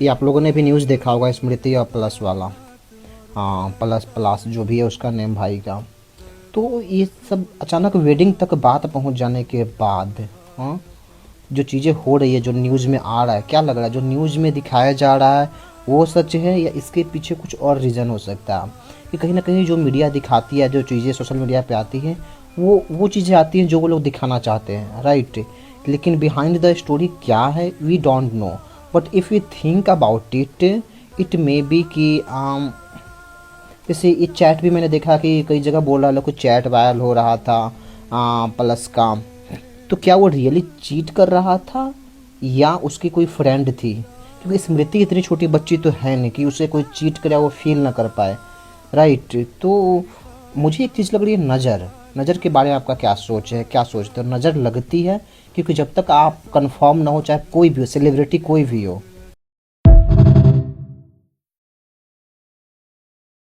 ये आप लोगों ने भी न्यूज़ देखा होगा, स्मृति और प्लस वाला। हाँ, प्लस प्लस जो भी है उसका नेम भाई का। तो ये सब अचानक वेडिंग तक बात पहुंच जाने के बाद, हाँ, जो चीज़ें हो रही है, जो न्यूज़ में आ रहा है, क्या लग रहा है जो न्यूज़ में दिखाया जा रहा है वो सच है या इसके पीछे कुछ और रीज़न हो सकता है? कि कहीं ना कहीं जो मीडिया दिखाती है, जो चीज़ें सोशल मीडिया पे आती हैं, वो चीज़ें आती हैं जो वो लोग दिखाना चाहते हैं, राइट? लेकिन बिहाइंड द स्टोरी क्या है we don't know. But if you think about it, it may be कि जैसे ये चैट भी मैंने देखा कि कई जगह बोल रहा है कुछ चैट वायरल हो रहा था प्लस का। तो क्या वो रियली चीट कर रहा था या उसकी कोई फ्रेंड थी? क्योंकि स्मृति इतनी छोटी बच्ची तो है नहीं कि उसे कोई चीट करे वो फील ना कर पाए, राइट? तो मुझे एक चीज़ लग रही है, नज़र। नज़र के बारे में आपका क्या सोच है, क्या सोचते हो? नज़र लगती है क्योंकि जब तक आप कंफर्म ना हो, चाहे कोई भी हो, सेलिब्रिटी कोई भी हो,